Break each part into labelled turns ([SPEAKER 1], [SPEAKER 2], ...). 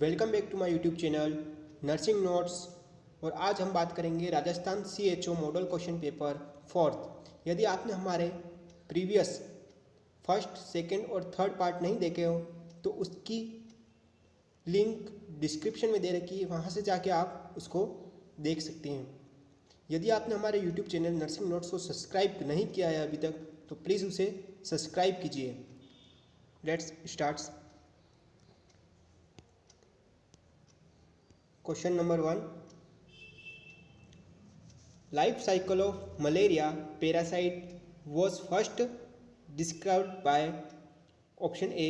[SPEAKER 1] Welcome back to my YouTube channel nursing notes. और आज हम बात करेंगे Rajasthan CHO model question paper fourth. यदि आपने हमारे प्रीवियस फर्स्ट सेकंड और थर्ड पार्ट नहीं देखे हो तो उसकी लिंक डिस्क्रिप्शन में दे रखी है, वहाँ से जाके आप उसको देख सकते हैं। यदि आपने हमारे यूट्यूब चैनल नर्सिंग नोट्स को सब्सक्राइब नहीं किया है अभी तक तो प्लीज़ उसे सब्सक्राइब कीजिए। Let's start. Question number 1. Life cycle of malaria parasite was first described by option A.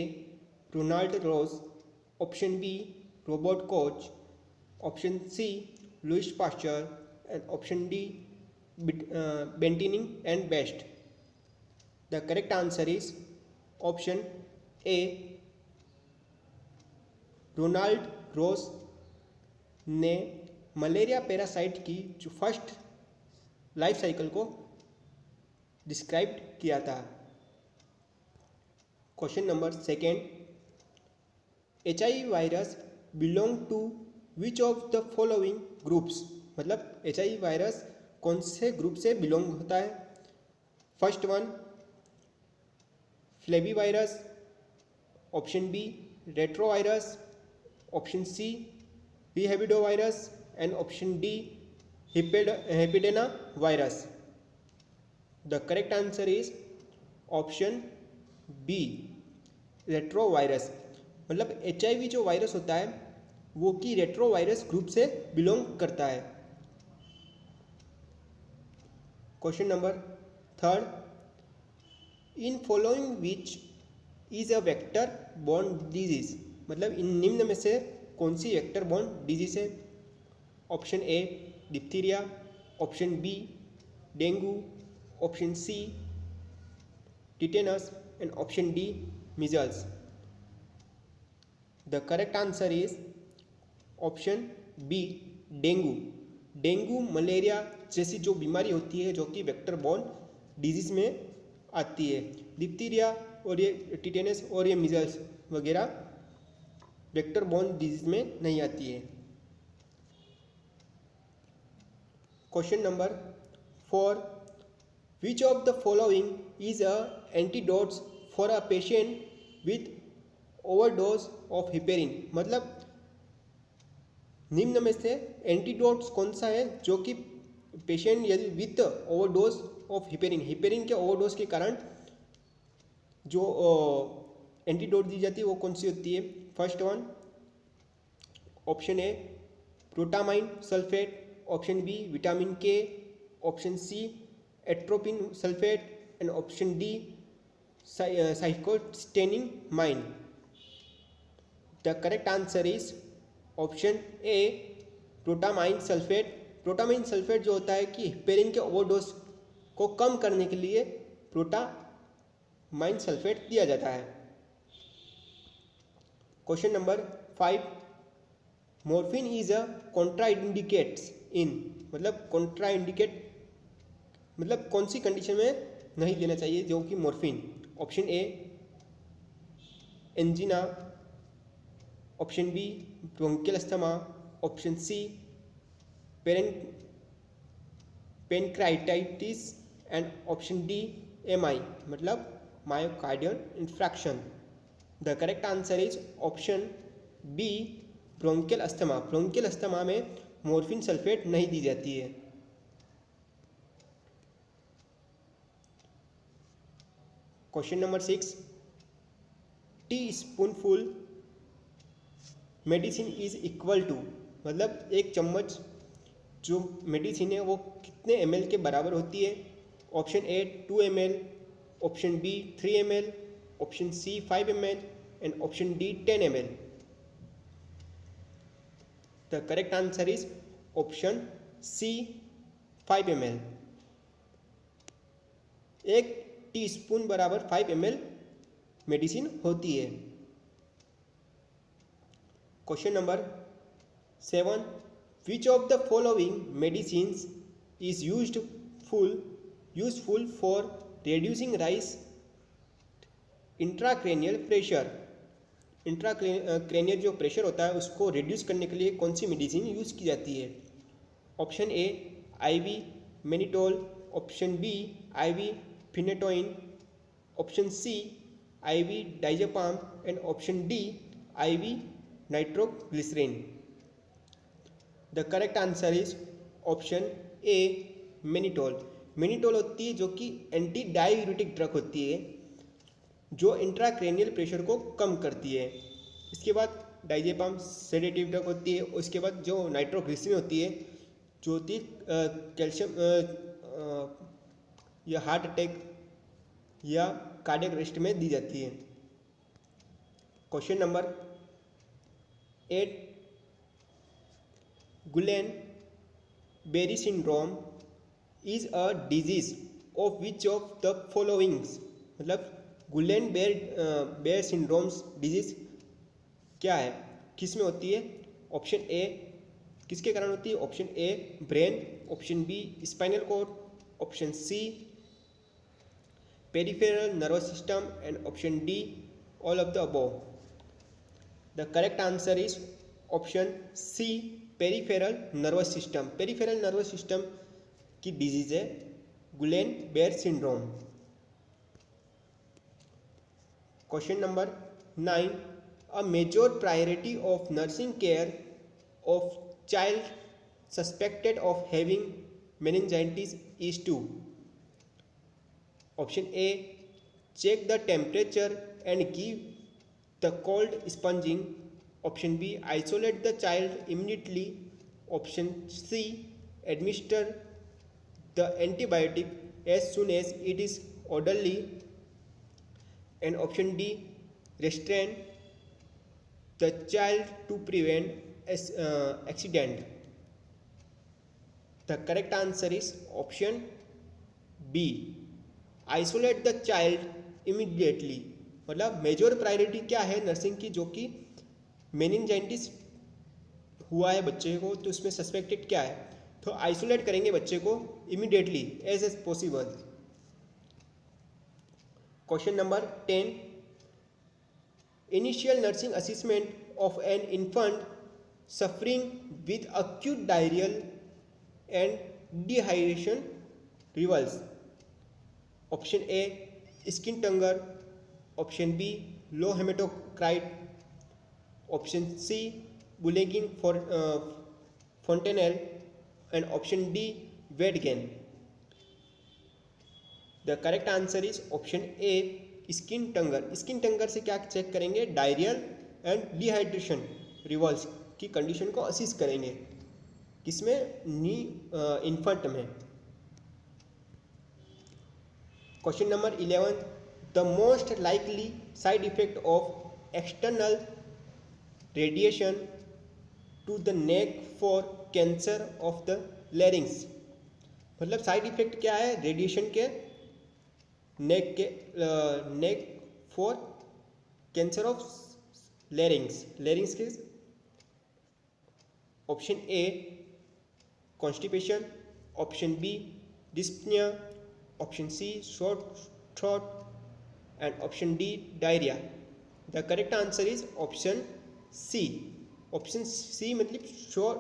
[SPEAKER 1] Ronald Ross, option B. Robert Koch, option C. Louis Pasteur, and option D. Bentening and Best. The correct answer is option A. Ronald Ross ने malaria parasite की जो first life cycle को describe किया था। Question number second, HIV virus belong to which of the following groups, मतलब HIV virus कौन से group से बिलोंग होता है। First one flavivirus, option B retrovirus, option C B. Hepidovirus, and option D. Hepidena virus. The correct answer is option B. Retrovirus. मतलब HIV जो virus होता है वो कि रेट्रोवायरस ग्रुप से बिलोंग करता है। Question number third, in following which is a vector borne disease, मतलब इन निम्न में से कौन सी वेक्टर बॉर्न डिजीज है। Option A diphtheria, option B dengue, option C tetanus, and option D measles. The correct answer is option B dengue. Dengue malaria जैसी जो बीमारी होती है जो कि वेक्टर बॉर्न डिजीज में आती है। डिप्थीरिया और ये टिटेनस और ये मीजल्स वगैरह वेक्टर बॉर्न डिजीज में नहीं आती है। Question number 4, which of the following is a antidotes for a patient with overdose of heparin, मतलब निम्न में से एंटीडोट्स कौन सा है जो कि पेशेंट यदि with overdose of heparin, heparin के ओवरडोज के कारण जो एंटीडोट दी जाती है वो कौन सी होती है। First one option A protamine sulphate, option B vitamin K, option C atropine sulphate, and option D साइक्लोस्टेनिन माइन। The correct answer is option A protamine sulphate. Protamine sulphate जो होता है कि हिपेरिन के ओवरडोज को कम करने के लिए प्रोटामाइन सल्फेट दिया जाता है। Question number 5, morphine is a contraindicates in, मतलब कॉन्ट्राइंडिकेट मतलब कौन सी कंडीशन में नहीं देना चाहिए जो कि morphine. Option A angina, option B bronchial asthma, option C pancreatitis, and option D MI मतलब myocardial infarction. The correct answer is option B bronchial asthma. Bronchial asthma में मॉर्फिन सल्फेट नहीं दी जाती है। Question number 6, teaspoonful medicine is equal to, मतलब एक चम्मच जो मेडिसिन है वो कितने ml के बराबर होती है। Option A 2 ml, option B 3 ml, option C 5 ml, and option D 10 ml। The correct answer is option C 5 ml। एक टीस्पून बराबर 5 ml मेडिसिन होती है। Question number 7, which of the following medicines is useful for reducing rise intracranial pressure। Intracranial जो pressure होता है उसको reduce करने के लिए कौन सी मेडिसिन यूज़ की जाती है? Option A IV mannitol, option B IV phenytoin, option C IV diazepam and option D IV nitroglycerine. The correct answer is option A mannitol. Mannitol होती है जो कि एंटी डाययूरेटिक ड्रग होती है जो इंट्राक्रेनियल प्रेशर को कम करती है। इसके बाद डाइज़ेपाम सेडेटिव ड्रग होती है। उसके बाद जो नाइट्रोग्लिसरीन होती है जो होती है कैल्शियम या हार्ट अटैक या कार्डियक अरेस्ट में दी जाती है। Question number 8, Gulen-berry syndrome is a disease of which of the followings, मतलब गुलेन-बेर सिंड्रोम्स डिजीज क्या है, किस में होती है? ऑप्शन ए किसके कारण होती है? Option A brain, option B spinal cord, option C peripheral nervous system and option D all of the above. The correct answer is option C peripheral nervous system. Peripheral nervous system की disease है Guillain Barre syndrome. Question number 9, a major priority of nursing care of child suspected of having meningitis is to, option A check the temperature and give the cold sponging, option B isolate the child immediately, option C administer the antibiotic as soon as it is orderly, and option D restrain the child to prevent accident. The correct answer is option B isolate the child immediately। मतलब major priority क्या है nursing की, जो कि meningitis हुआ है बच्चे को तो उसमें सस्पेक्टेड क्या है, तो आइसोलेट करेंगे बच्चे को immediately as as possible. Question number 10, initial nursing assessment of an infant suffering with acute diarrheal and dehydration revolves, option A skin tunger, option B low hematocrit, option C Bouleguin Fontanelle and option D weight gain। The correct answer is option A skin tunger। Skin turgor से क्या check करेंगे? Diarrhoeal and dehydration रिवॉल्स की condition को assist करेंगे, किसमें? नी infant में। Question number 11, the most likely side effect of external radiation to the neck for cancer of the larynx, मतलब साइड इफेक्ट क्या है रेडिएशन के neck for cancer of larynx के? Option A constipation, option B dyspnoea, option C short throat and option D diarrhoea. The correct answer is option C. Option C मतलब short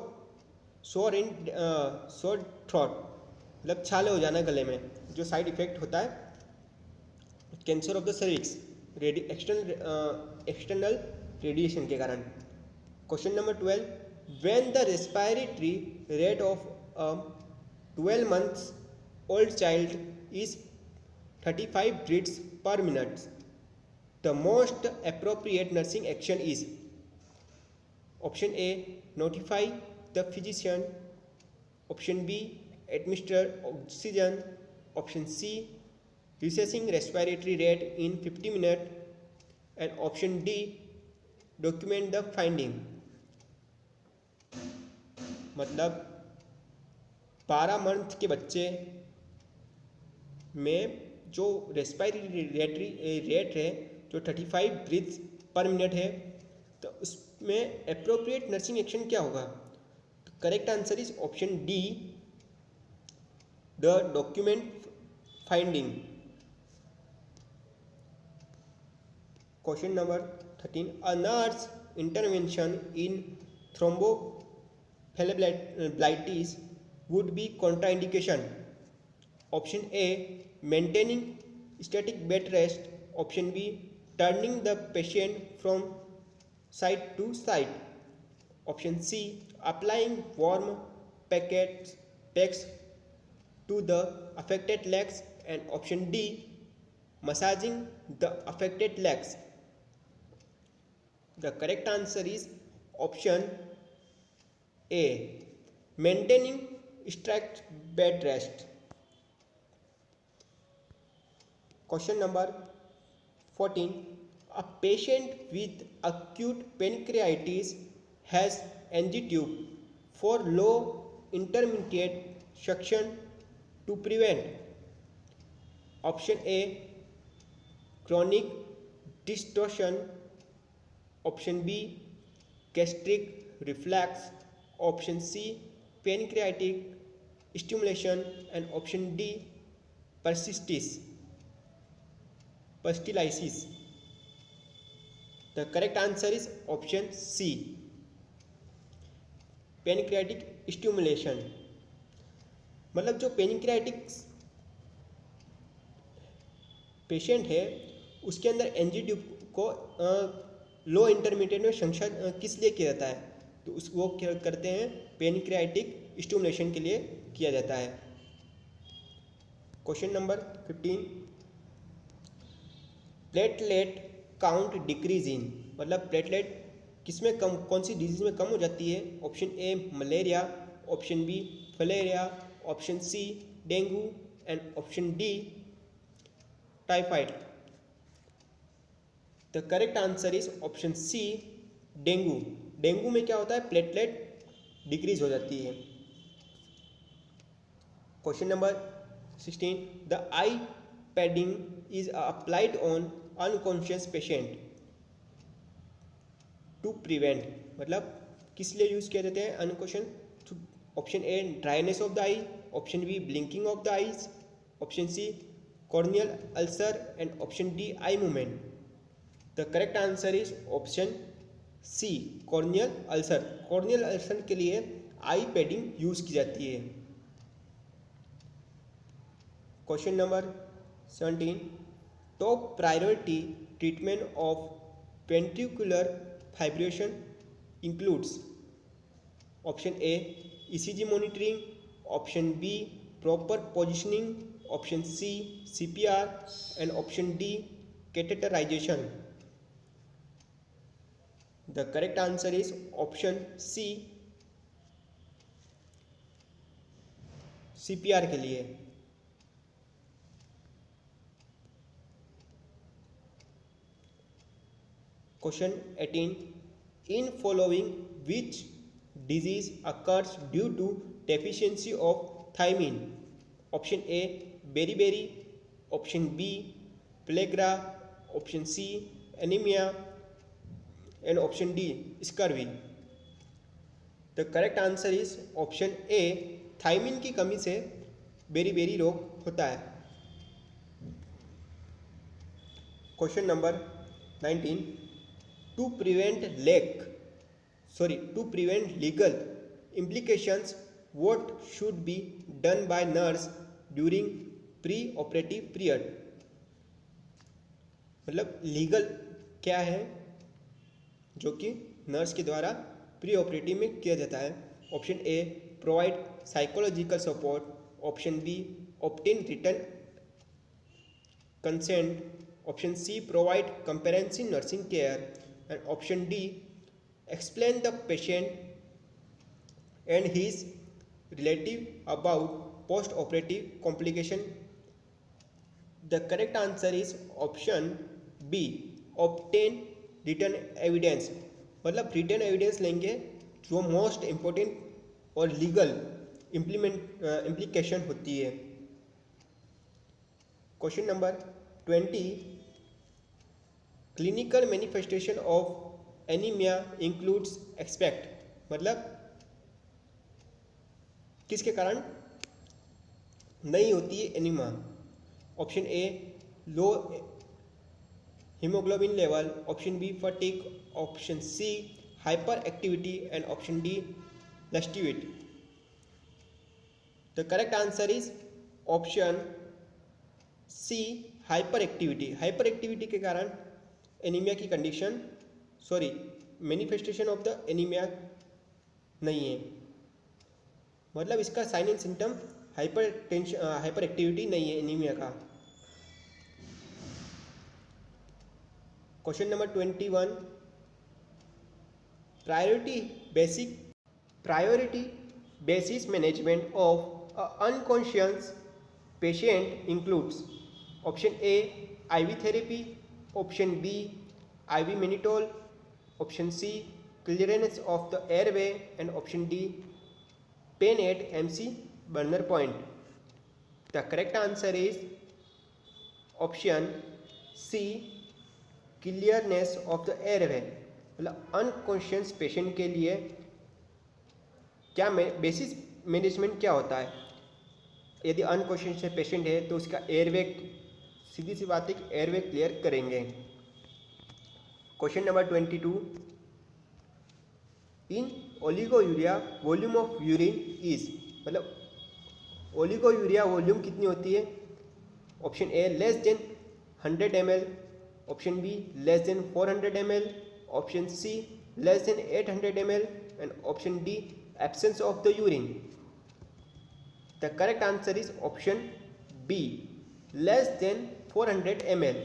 [SPEAKER 1] throat, मतलब छाले हो जाना गले में, जो साइड इफेक्ट होता है cancer of the cervix external radiation के कारण। Question number 12, when the respiratory rate of a 12 months old child is 35 breaths per minute, the most appropriate nursing action is, option A notify the physician, option B administer oxygen, option C recessing respiratory rate in 50 minutes and option D document the finding। मतलब 12 month के बच्चे में जो respiratory rate है जो 35 breathes पर minute है, तो उसमें एप्रोप्रिएट नर्सिंग एक्शन क्या होगा? Correct answer is option D the document finding. Question number 13. A nurse intervention in thrombophlebitis would be contraindication. Option A, maintaining static bed rest. Option B, turning the patient from side to side. Option C, applying warm packs to the affected legs. And option D, massaging the affected legs. The correct answer is option A, maintaining static bed rest. Question number 14. A patient with acute pancreatitis has NG tube for low intermediate suction to prevent. Option A, chronic distortion. Option B, gastric reflux. Option C, pancreatic stimulation. And option D, perstellitis. The correct answer is option C, pancreatic stimulation. मतलब जो pancreatic patient है उसके अंदर NG tube को लो intermediate में संशोधन किस लिए किया जाता है, तो वो क्या करते हैं, पेनक्रियाटिक स्टिमुलेशन के लिए किया जाता है। Question number 15. Platelet count decrease in, मतलब प्लेटलेट किसमें कम, कौन सी डिजीज में कम हो जाती है। Option A malaria, option B filaria, option C dengue and option D typhoid. The correct answer is option C dengue. Dengue में क्या होता है, प्लेटलेट डिक्रीज हो जाती है। Question number 16. The eye padding is applied on unconscious patient to prevent, मतलब किस लिए यूज किया जाता है unconscious. Option A dryness of the eye, option B blinking of the eyes, option C corneal ulcer and option D eye movement. The correct answer is option C corneal ulcer. Corneal ulcer के लिए eye padding use की जाती है। Question number 17. Top priority treatment of ventricular fibrillation includes. Option A ECG monitoring, option B proper positioning, option C CPR and option D catheterization. The correct answer is option C CPR के लिए। Question 18. In following which disease occurs due to deficiency of thiamine? Option A beriberi, option B pellagra, option C anemia and option D scurvy. The correct answer is option A thiamine की कमी से beriberi रोग होता है। Question number 19. To prevent legal implications, what should be done by nurse during pre-operative period? मतलब legal क्या है जो कि नर्स के द्वारा प्री ऑपरेटिव में किया जाता है। Option A provide psychological support, option B obtain written consent, option C provide comprehensive nursing care and option D explain the patient and his relative about post-operative complication. The correct answer is option B obtain written evidence, मतलब written evidence लेंगे जो most important और legal implication होती है। Question number 20. Clinical manifestation of anaemia includes expect, मतलब किसके कारण नहीं होती है anaemia. Option A low hemoglobin level, option B fatigue, option C hyperactivity, and option D lucidity. The correct answer is option C hyperactivity. hyperactivity के कारण anaemia की condition manifestation of the anaemia नहीं है, मतलब इसका sign and symptom hyper activity नहीं है anaemia का। Question number 21, priority basis management of unconscious patient includes option A IV therapy, option B IV mannitol, option C clearance of the airway, and option D pain at MC burner point. The correct answer is option C clearance of the airway. मतलब unconscious patient के लिए क्या basis management क्या होता है? यदि unconscious patient है तो उसका एयरवे, सीधी सी बात है, एयरवे क्लियर करेंगे। Question number 22, in oliguria volume of urine is, मतलब ओलिगोयूरिया वॉल्यूम कितनी होती है? Option A less than 100 ml, option B less than 400 ml, option C less than 800 ml, and option D absence of the urine. The correct answer is option B less than 400 ml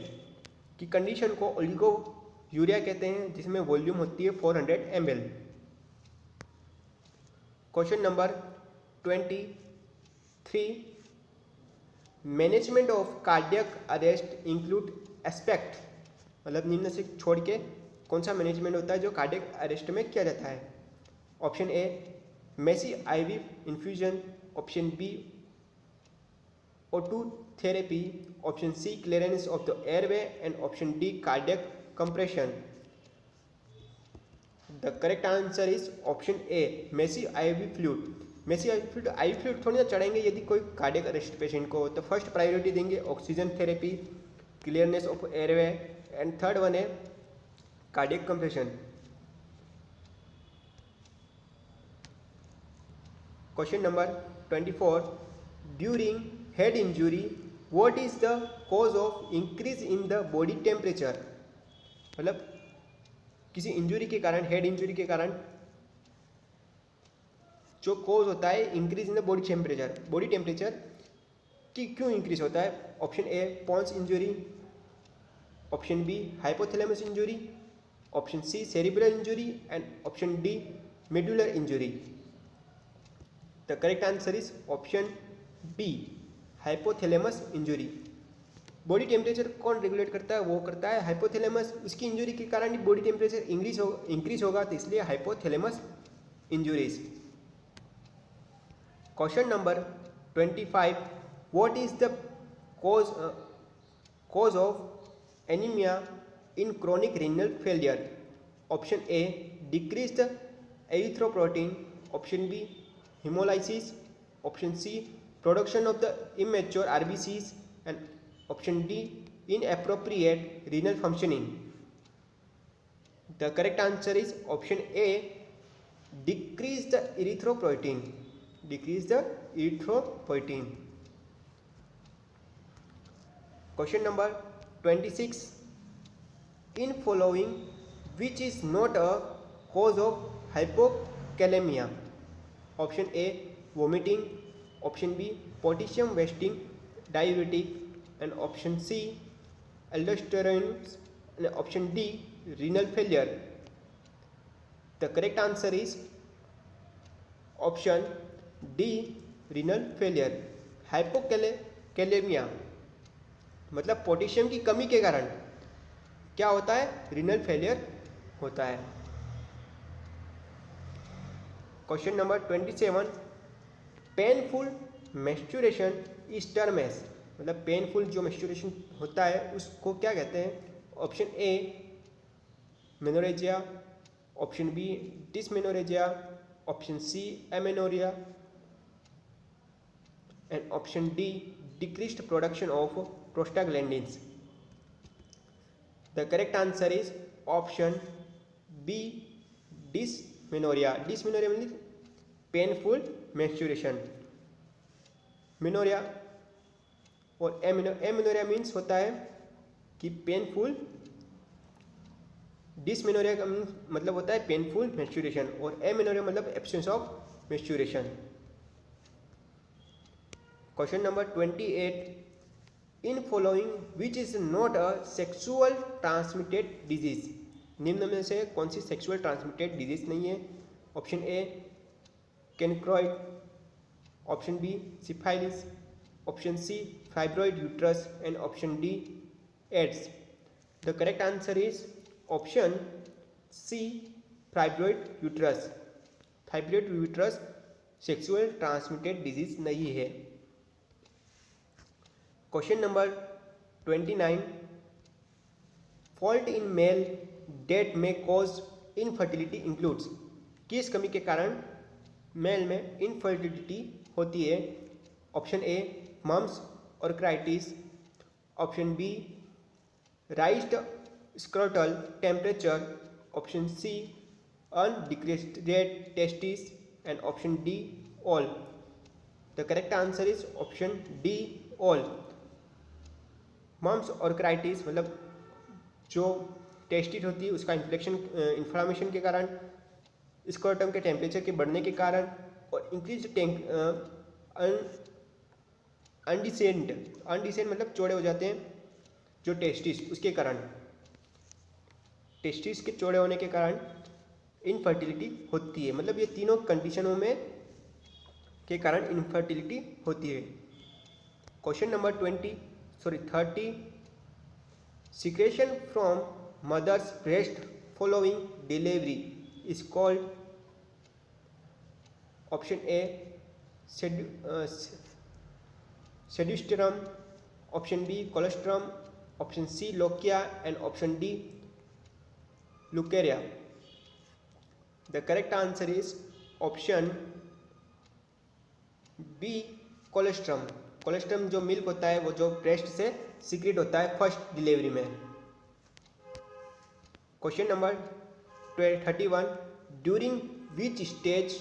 [SPEAKER 1] की condition को oliguria कहते हैं, जिसमें volume होती है 400 ml। Question number 23, management of cardiac arrest include aspect, मतलब निम्न से छोड़ के कौन सा मैनेजमेंट होता है जो कार्डियक अरेस्ट में किया जाता है? Option A massive IV infusion, option B O2 therapy, option C clearance of the airway, and option D cardiac compression. The correct answer is option A massive IV fluid. Massive IV fluid थोड़ी ना चढ़ाएंगे यदि कोई cardiac arrest patient को, तो first priority देंगे oxygen therapy, clearance of airway, and third one है cardiac compression. Question number 24, during head injury what is the cause of increase in the body temperature? मतलब किसी इंजुरी के कारण, head injury के कारण जो कॉज होता है increase in the body temperature, body temperature की क्यों इंक्रीज होता है? Option A pons injury, option B hypothalamus injury, option C cerebral injury, and option D medullar injury. The correct answer is option B hypothalamus injury. Body temperature कौन regulate करता है? वो करता है हाइपोथैलेमस। उसकी इंजुरी के कारण बॉडी टेम्परेचर इंक्रीज होगा, तो इसलिए hypothalamus injuries. Question number 25, what is the cause of anemia in chronic renal failure? Option A decreased erythropoietin, option B hemolysis, option C production of the immature RBCs, and option D inappropriate renal functioning. The correct answer is option A decrease the erythropoietin. Decrease the erythropoietin. Question number 26, in following which is not a cause of hypokalemia? Option A vomiting, option B potassium wasting diuretic, and option C aldosterone, and option D renal failure. The correct answer is option D renal failure. Hypokalemia मतलब potassium की कमी के कारण क्या होता है? Renal failure होता है। Question number 27, painful menstruation is term as, मतलब पेनफुल जो मेंस्ट्रुएशन होता है उसको क्या कहते हैं? Option A menorrhagia, option B dysmenorrhagia, option C amenorrhoea, and option D decreased production of prostaglandins. The correct answer is option B, dysmenorrhoea. Dysmenorrhoea means painful menstruation. Menorrhoea और amenorrhoea means होता है कि पेनफुल। डिसमेनोरिया का मतलब होता है painful menstruation और amenorrhoea मतलब absence of menstruation. Question number 28, in following which is not a sexual transmitted disease. निम्न में से कौन सी सेक्सुअल ट्रांसमिटेड डिजीज नहीं है? Option A chancroid, option B syphilis, option C fibroid uterus and option D AIDS. The correct answer is option C fibroid uterus. Fibroid uterus sexual transmitted disease नहीं है। Question number 29, fault in male date में cause infertility includes. किस कमी के कारण mail में infertility होती है? Option A mumps orchitis, option B raised scrotal temperature, option C undescended testis and option D all. The correct answer is option D all. Mumps orchitis मतलब जो testis होती है उसका inflammation के कारण, scrotum के temperature के बढ़ने के कारण और इंक्रीज अनडिसेंट मतलब चौड़े हो जाते हैं जो टेस्टिस, उसके कारण टेस्टिस के चौड़े होने के कारण इनफर्टिलिटी होती है। मतलब ये तीनों कंडीशनों में के कारण इनफर्टिलिटी होती है। Question number 30, secretion from mother's breast following delivery is called option A cedusterum, option B colostrum, option C lochia and option D leucaria. The correct answer is option B colostrum। Colostrum जो milk होता है वो जो breast से secrete होता है first delivery में। Question number 31, during which stage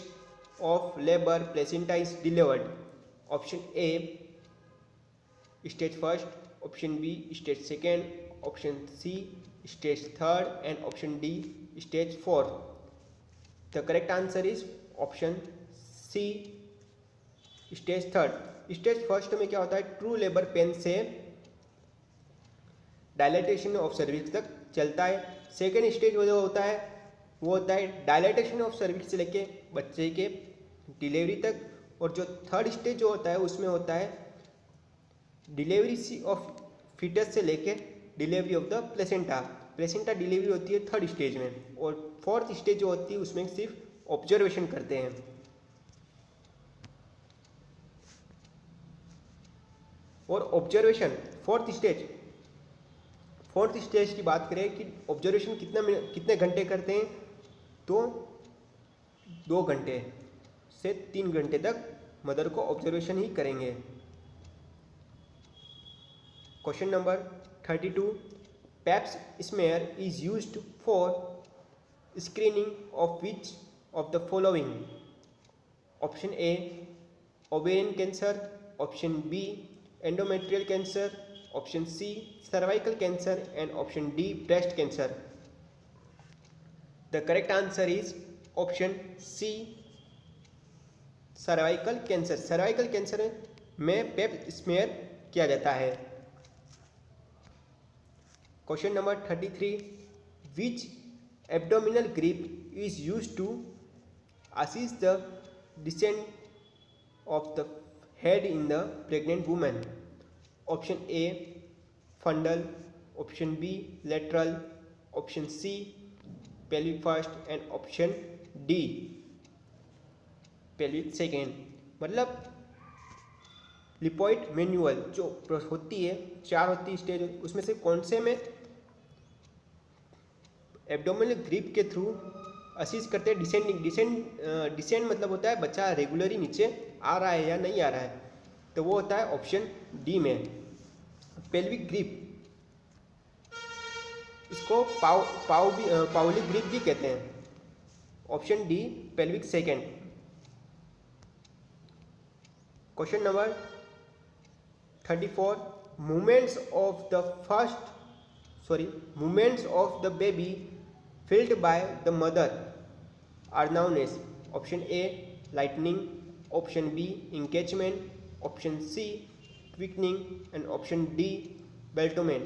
[SPEAKER 1] of labour placenta is delivered? Option A stage first, option B stage second, option C stage third and option D stage fourth. The correct answer is option C stage third. Stage first में क्या होता है? True labour pain से dilatation of cervix तक चलता है। Second stage जो होता है वो होता है डायलेटेशन ऑफ सर्विक्स से लेके बच्चे के डिलीवरी तक, और जो थर्ड स्टेज जो होता है उसमें होता है डिलीवरी ऑफ फीटस से लेके delivery of the placenta. Placenta delivery होती है थर्ड स्टेज में, और फोर्थ स्टेज जो होती है उसमें सिर्फ ऑब्जर्वेशन करते हैं। और ऑब्जर्वेशन फोर्थ स्टेज की बात करें कि ऑब्जर्वेशन कितने घंटे करते हैं, तो 2 घंटे से 3 घंटे तक मदर को ऑब्जर्वेशन ही करेंगे। Question number 32, Pap's smear is used for screening of which of the following? Option A ovarian cancer, option B endometrial cancer, option C cervical cancer and option D breast cancer. The correct answer is option C cervical cancer. Cervical cancer में Pap smear किया जाता है। Question number 33, which abdominal grip is used to assist the descent of the head in the pregnant woman? Option A fundal, option B lateral, option C pelvic first and option D pelvic second। मतलब lipoid manual जो होती है 4 होती है stage, उसमें से कौन से में एब्डोमिनल ग्रिप के थ्रू असिस्ट करते हैं डिसेंड मतलब होता है बच्चा रेगुलरली नीचे आ रहा है या नहीं आ रहा है, तो वो होता है ऑप्शन डी में पेल्विक ग्रिप। इसको पाउली ग्रिप भी कहते हैं। Option D pelvic second. Question number 34, movements of the baby felt by the mother are known as option A lightning, option B engagement, option C quickening and option D beltament.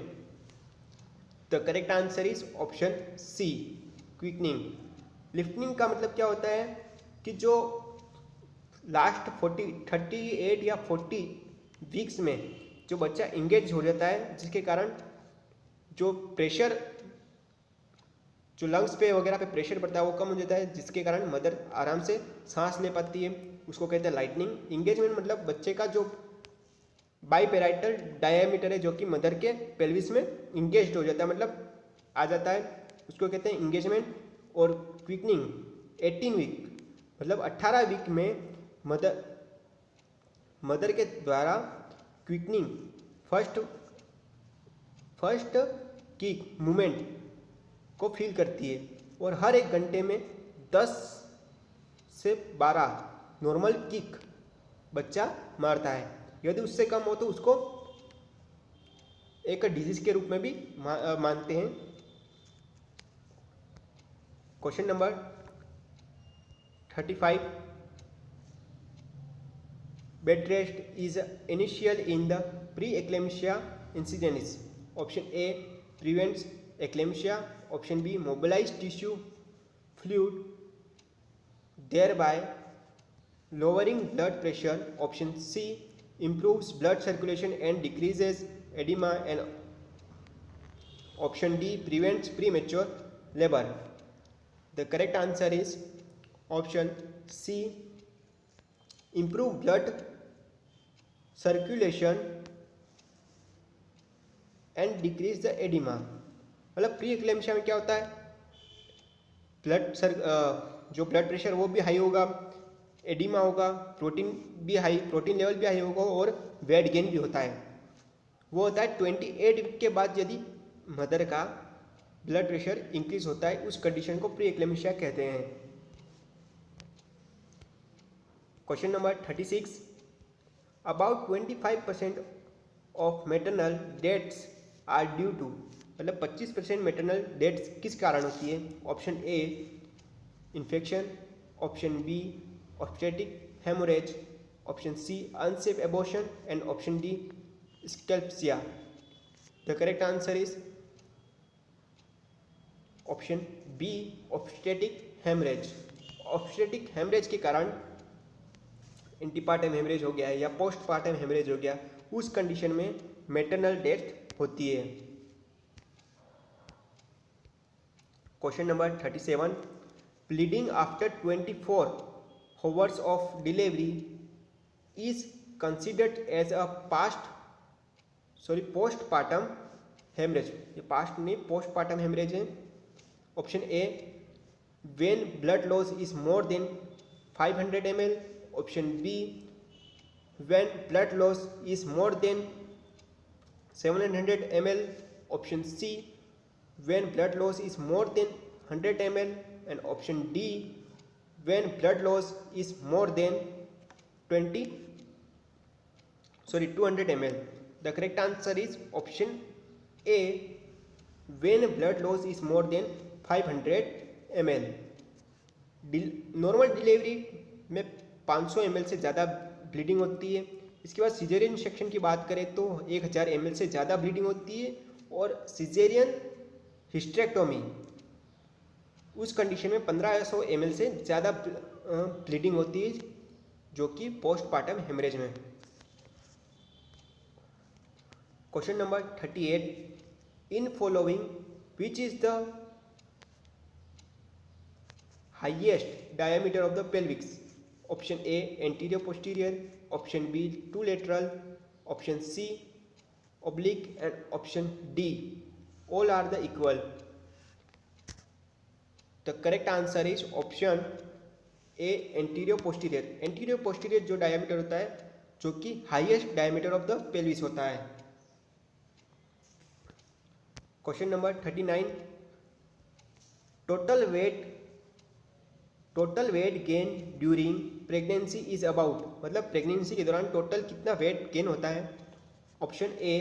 [SPEAKER 1] The correct answer is option C quickening. Lifting का मतलब क्या होता है कि जो last 38 या 40 weeks में जो बच्चा इंगेज हो जाता है, जिसके कारण जो प्रेशर जो लंग्स पे वगैरह पे प्रेशर पड़ता है वो कम हो जाता है, जिसके कारण मदर आराम से सांस ले पाती है, उसको कहते हैं लाइटनिंग। इंगेजमेंट मतलब बच्चे का जो बाईपेराइटल डायमीटर है जो कि मदर के पेल्विस में इंगेज हो जाता है, मतलब आ जाता है, उसको कहते हैं इंगेजमेंट। और क्विकनिंग 18 वीक मतलब 18 वीक में मदर के द्वारा क्विकनिंग फर्स्ट किक मूवमेंट को फील करती है और हर एक घंटे में 10 से 12 नॉर्मल किक बच्चा मारता है। यदि उससे कम हो तो उसको एक डिजीज के रूप में भी मानते हैं। Question number 35, bed rest is initial in the pre eclampsia incidence. Option A prevents eclampsia, option B mobilise tissue fluid thereby lowering blood pressure, option C improves blood circulation and decreases edema, and option D prevents premature labor. The correct answer is option C improve blood circulation and decrease the edema। मतलब pre eclampsia में क्या होता है, जो blood pressure वो भी high होगा, oedema होगा, प्रोटीन लेवल भी हाई होगा और वेट गेन भी होता है। वो होता है 28 वीक के बाद यदि मदर का ब्लड प्रेशर इंक्रीज होता है, उस कंडीशन को प्री एक्लेम्शिया कहते हैं। Question number 36, about 25% of maternal deaths are due to, मतलब 25% मैटरनल डेथ्स किस कारण होती है। Option A infection, option B obstetric haemorrhage, option C unsafe abortion and option D eclampsia. The correct answer is option B obstetric haemorrhage. Obstetric haemorrhage के कारण antepartum haemorrhage हो गया है या पोस्टपार्टम हेमरेज हो गया, उस कंडीशन में मैटरनल डेथ होती है। Question number 37, bleeding after 24 hours of delivery is considered as a postpartum hemorrhage। ये पास्ट नहीं, postpartum hemorrhage है। Option A when blood loss is more than 500 ml, option B when blood loss is more than 700 ml, option C when blood loss is more than 100 ml, and option D when blood loss is more than 200 ml. The correct answer is option A when blood loss is more than 500 ml. Normal delivery में 500 ml से ज़्यादा bleeding होती है। इसके बाद caesarean section की बात करें तो 1000 ml से ज़्यादा ब्लीडिंग होती है, और सिजेरियन हिस्टेरेक्टोमी उस कंडीशन में 1500 ml से ज़्यादा ब्लीडिंग होती है, जो कि पोस्टपार्टम हेमरेज में। Question number 38, in following which is the highest diameter of the pelvics. Option A anterior posterior, option B two lateral, option C oblique and option D all are the equal. The correct answer is option A anterior posterior. Anterior posterior जो diameter होता है, जो कि highest diameter of the pelvis होता है। Question number 39, total weight gain during pregnancy is about, मतलब pregnancy के दौरान टोटल कितना वेट गेन होता है। Option A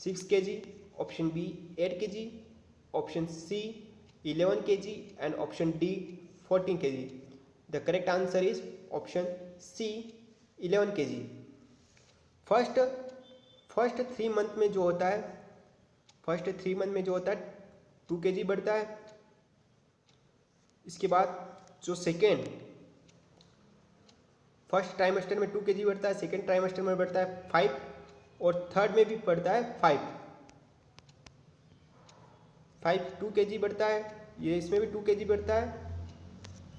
[SPEAKER 1] 6 kg, option B 8 kg, option C 11 kg and option D 14 kg। The correct answer is option C 11 kg। First 3 month में जो होता है, 2 kg बढ़ता है। इसके बाद जो फर्स्ट ट्राइमेस्टर में 2 kg बढ़ता है, सेकेंड ट्राइमेस्टर में बढ़ता है 5 और थर्ड में भी बढ़ता है 2 kg बढ़ता है। ये इसमें भी 2 kg बढ़ता है।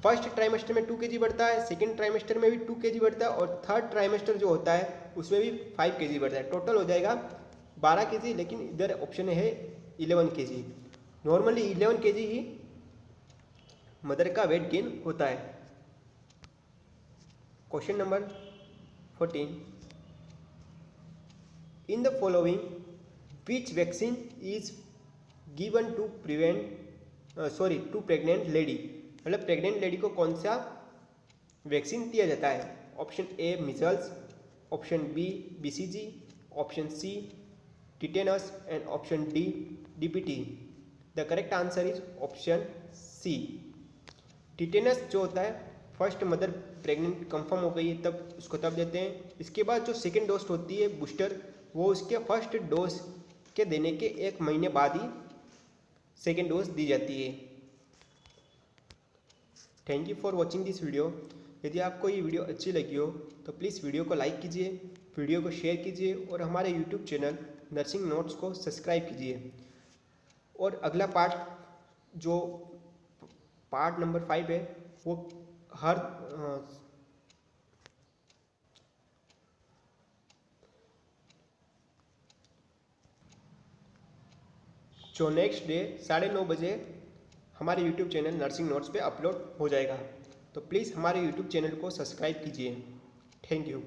[SPEAKER 1] फर्स्ट ट्राइमेस्टर में 2 kg बढ़ता है, सेकेंड ट्राइमेस्टर में भी 2 kg बढ़ता है और थर्ड ट्राइमेस्टर जो होता है उसमें भी 5 kg बढ़ता है। टोटल हो जाएगा 12 kg, लेकिन इधर ऑप्शन है 11 kg। नॉर्मली 11 kg ही मदर का वेट गेन होता है। Question number 14, in the following which vaccine is given to pregnant lady, मतलब प्रेग्नेंट लेडी को कौन सा वैक्सीन दिया जाता है। Option A measles, option B BCG, option C tetanus and option D DPT। The correct answer is option C tetanus. जो होता है फर्स्ट मदर प्रेग्नेंट कंफर्म हो गई है तब उसको देते हैं। इसके बाद जो सेकेंड डोज होती है बूस्टर, वो उसके फर्स्ट डोज के देने के 1 महीने बाद ही सेकेंड डोज दी जाती है। Thank you for watching this video. यदि आपको ये वीडियो अच्छी लगी हो तो प्लीज़ वीडियो को लाइक कीजिए, वीडियो को शेयर कीजिए और हमारे यूट्यूब चैनल नर्सिंग नोट्स को सब्सक्राइब कीजिए। और अगला पार्ट नंबर 5 है, वो जो नेक्स्ट डे 9:30 बजे हमारे यूट्यूब चैनल नर्सिंग नोट्स पे अपलोड हो जाएगा। तो प्लीज़ हमारे यूट्यूब चैनल को सब्सक्राइब कीजिए। Thank you.